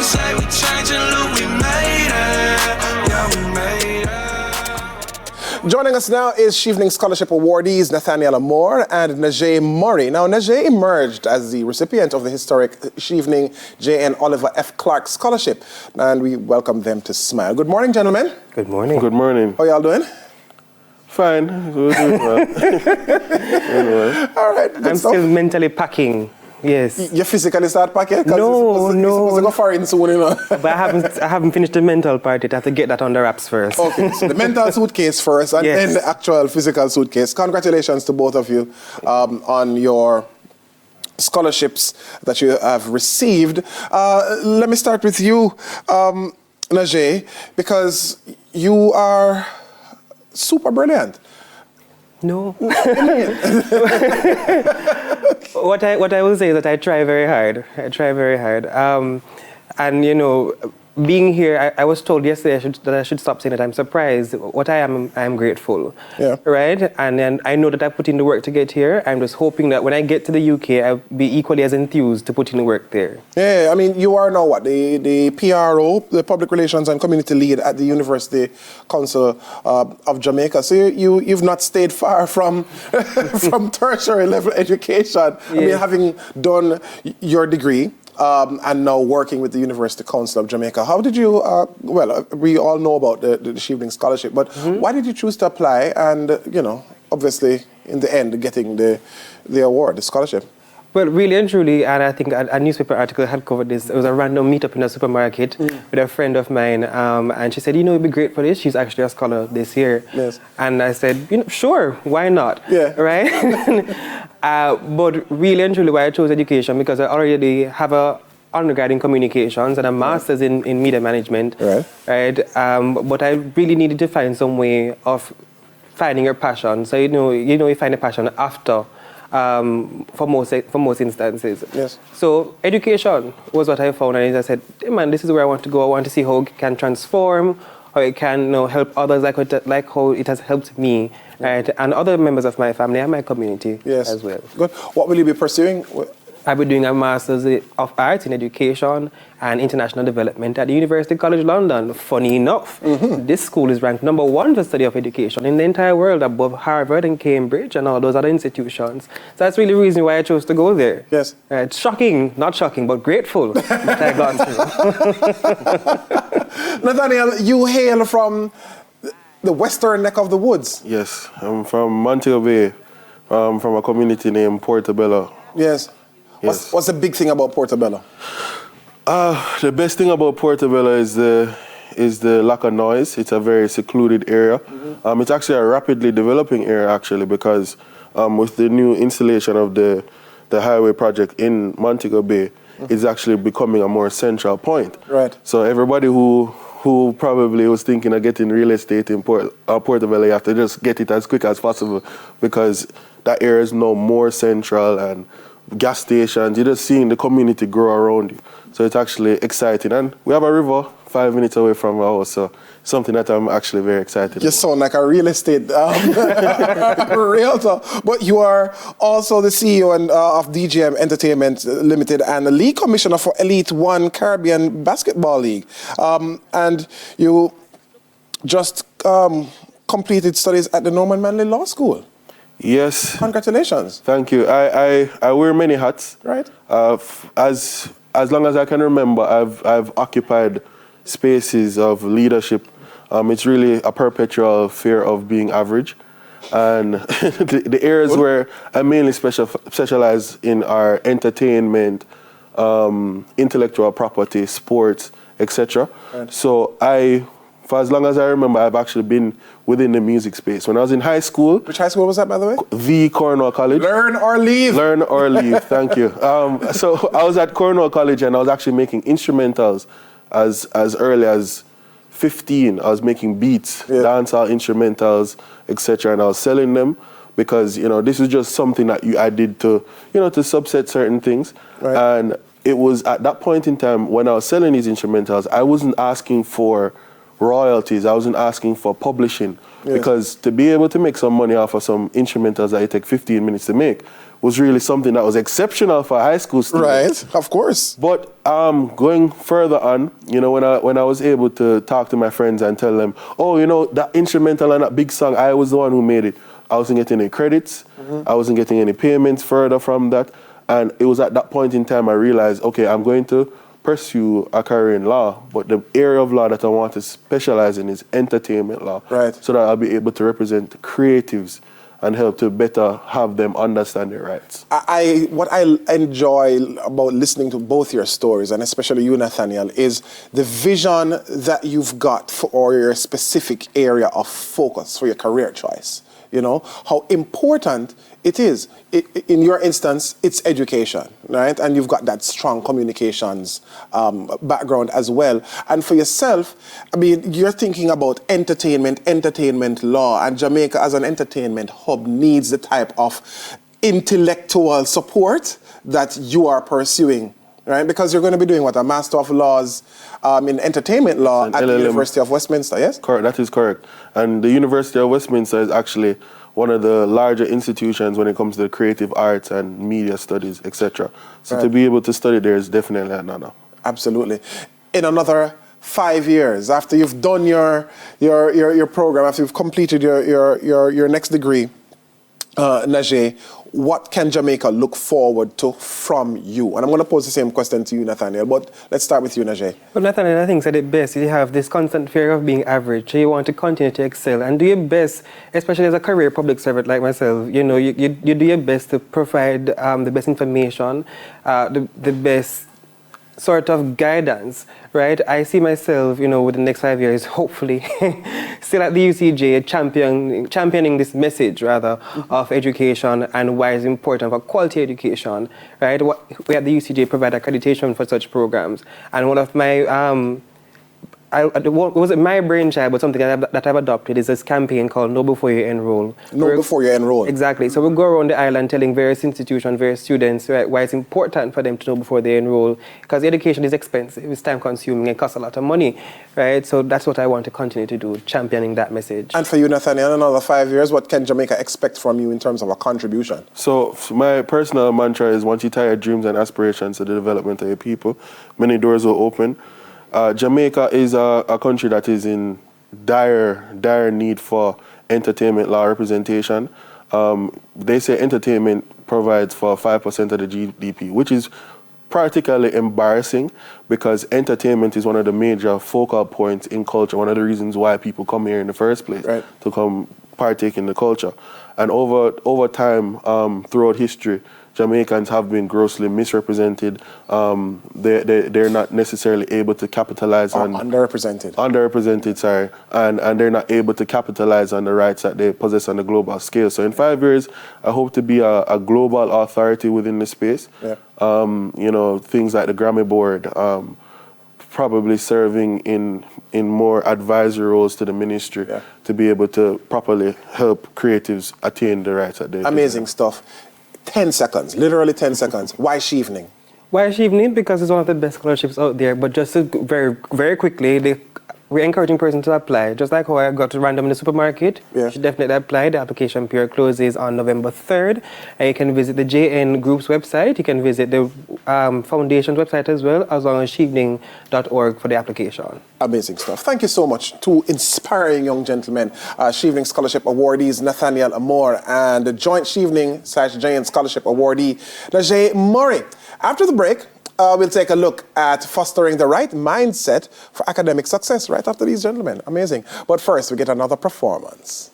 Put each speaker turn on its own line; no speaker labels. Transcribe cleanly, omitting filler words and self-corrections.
say we changing, look, we made it. Yeah, we made it.
Joining us now is Chevening Scholarship awardees Nathaniel Moore and Najee Murray. Now, Najee emerged as the recipient of the historic Chevening J. N. Oliver F. Clark Scholarship, and we welcome them to Smile. Good morning, gentlemen.
Good morning.
Good morning.
How y'all doing?
Fine. We're doing well.
All right.
I'm still mentally packing. Yes.
You physically start packing?
No.
You're supposed to go foreign soon, you know.
But I haven't finished the mental part yet. I have to get that on the wraps first.
Okay, so the mental suitcase first and
Yes.
then the actual physical suitcase. Congratulations to both of you on your scholarships that you have received. Let me start with you, Najee, because you are super brilliant.
No. What I will say is that I try very hard. And you know, being here, I was told yesterday that I should stop saying that I'm surprised. What I am grateful. Yeah. Right? And then I know that I put in the work to get here. I'm just hoping that when I get to the UK, I'll be equally as enthused to put in the work there. Yeah,
I mean, you are now what? The PRO, the Public Relations and Community Lead at the University Council of Jamaica. So you've not stayed far from from tertiary level education. Yeah. I mean, having done your degree, and now working with the University Council of Jamaica. How did you, we all know about the Chevening Scholarship, but why did you choose to apply and, you know, obviously in the end getting the award, the scholarship?
Well, really and truly, and I think a newspaper article had covered this. It was a random meetup in a supermarket with a friend of mine, and she said, you know, it'd be great for this. She's actually a scholar this year.
Yes.
And I said, you know, sure, why not?
Yeah.
Right? But really and truly, why I chose education, because I already have a undergrad in communications and a master's in media management. Right. But I really needed to find some way of finding your passion. So you find a passion after. For most instances.
Yes.
So education was what I found, and I said, hey man, this is where I want to go. I want to see how it can transform, how it can help others like how it has helped me, right? And other members of my family and my community as well.
Good. What will you be pursuing?
I'll be doing a Master's of Arts in Education and International Development at the University College London. Funny enough, this school is ranked #1 for study of education in the entire world, above Harvard and Cambridge and all those other institutions. So that's really the reason why I chose to go there.
Yes.
It's shocking, not shocking, but grateful that I got through.
Nathaniel, you hail from the western neck of the woods.
Yes, I'm from Montego Bay, from a community named Portobello.
Yes. What's the big thing about Portobello?
The best thing about Portobello is the lack of noise. It's a very secluded area. It's actually a rapidly developing area, actually, because with the new installation of the highway project in Montego Bay, it's actually becoming a more central point.
Right.
So everybody who probably was thinking of getting real estate in Portobello, you have to just get it as quick as possible, because that area is now more central, and gas stations, you're just seeing the community grow around you. So it's actually exciting. And we have a river 5 minutes away from our house, so something that I'm actually very excited
You sound like a real estate realtor. But you are also the CEO of DGM Entertainment Limited and the league commissioner for Elite One Caribbean Basketball League. And you just completed studies at the Norman Manley Law School.
Yes.
Congratulations.
Thank you. I wear many hats.
Right.
As long as I can remember, I've occupied spaces of leadership. It's really a perpetual fear of being average. And the areas where I mainly specialize in are entertainment, intellectual property, sports, etc. Right. So for as long as I remember, I've actually been within the music space. When I was in high school...
Which high school was that, by the way?
The Cornwall College.
Learn or leave.
Learn or leave, thank you. So I was at Cornwall College, and I was actually making instrumentals as early as 15. I was making beats, dancehall instrumentals, etc., and I was selling them, because, this is just something that I did to, to subset certain things. Right. And it was at that point in time when I was selling these instrumentals, I wasn't asking for royalties. I wasn't asking for publishing, because to be able to make some money off of some instrumentals that it take 15 minutes to make was really something that was exceptional for a high school student.
Right, of course.
But going further on, you know, when I was able to talk to my friends and tell them, oh, you know, that instrumental and that big song, I was the one who made it. I wasn't getting any credits. I wasn't getting any payments further from that. And it was at that point in time I realized, okay, I'm going to pursue a career in law, but the area of law that I want to specialize in is entertainment law.
Right.
So that I'll be able to represent creatives and help to better have them understand their rights.
What I enjoy about listening to both your stories, and especially you, Nathaniel, is the vision that you've got for your specific area of focus for your career choice. You know, how important it is. In your instance, it's education, right? And you've got that strong communications background as well. And for yourself, I mean, you're thinking about entertainment law, and Jamaica as an entertainment hub needs the type of intellectual support that you are pursuing, right? Because you're going to be doing what? A Master of Laws in Entertainment Law at the University of Westminster, yes?
Correct, that is correct. And the University of Westminster is actually one of the larger institutions when it comes to the creative arts and media studies, etc. So to be able to study there is definitely an honor. Absolutely.
In another 5 years, after you've done your program, after you've completed your next degree, Najee, what can Jamaica look forward to from you? And I'm going to pose the same question to you, Nathaniel, but let's start with you, Najee.
Well, Nathaniel, I think said it best. You have this constant fear of being average, so you want to continue to excel and do your best, especially as a career public servant like myself. You know, you do your best to provide the best information, the best sort of guidance, right? I see myself, you know, within the next 5 years, hopefully, still at the UCJ championing this message, rather, of education and why it's important for quality education, right? We at the UCJ provide accreditation for such programs. And one of my, it wasn't my brainchild, but something that I've adopted is this campaign called Know Before You Enroll.
Know Before You Enroll.
Exactly. So we go around the island telling various institutions, various students, right, why it's important for them to know before they enroll. Because education is expensive, it's time consuming, it costs a lot of money, right? So that's what I want to continue to do, championing that message.
And for you, Nathaniel, in another 5 years, what can Jamaica expect from you in terms of a contribution?
So my personal mantra is once you tie your dreams and aspirations to the development of your people, many doors will open. Jamaica is a country that is in dire need for entertainment law representation. They say entertainment provides for 5% of the GDP, which is practically embarrassing because entertainment is one of the major focal points in culture, one of the reasons why people come here in the first place,
right,
to come partake in the culture. And over time, throughout history, Jamaicans have been grossly misrepresented. They're not necessarily able to capitalize on...
Underrepresented.
Underrepresented, sorry. And they're not able to capitalize on the rights that they possess on a global scale. So in 5 years, I hope to be a global authority within the space.
Yeah.
You know, things like the Grammy Board, probably serving in more advisory roles to the ministry, yeah, to be able to properly help creatives attain the rights that they...
Amazing stuff. 10 seconds, literally 10 seconds. Why Chevening?
Why Chevening? Because it's one of the best scholarships out there. But just to very quickly, we're encouraging persons to apply. Just like how I got random in the supermarket,
yeah,
you should definitely apply. The application period closes on November 3rd. And you can visit the JN Group's website. You can visit the foundation's website as well, as long as chevening.org for the application.
Amazing stuff. Thank you so much. Two inspiring young gentlemen, Chevening Scholarship awardees Nathaniel Amor and the joint Chevening/JN Scholarship awardee Najee Murray. After the break, we'll take a look at fostering the right mindset for academic success right after these gentlemen. Amazing. But first, we get another performance.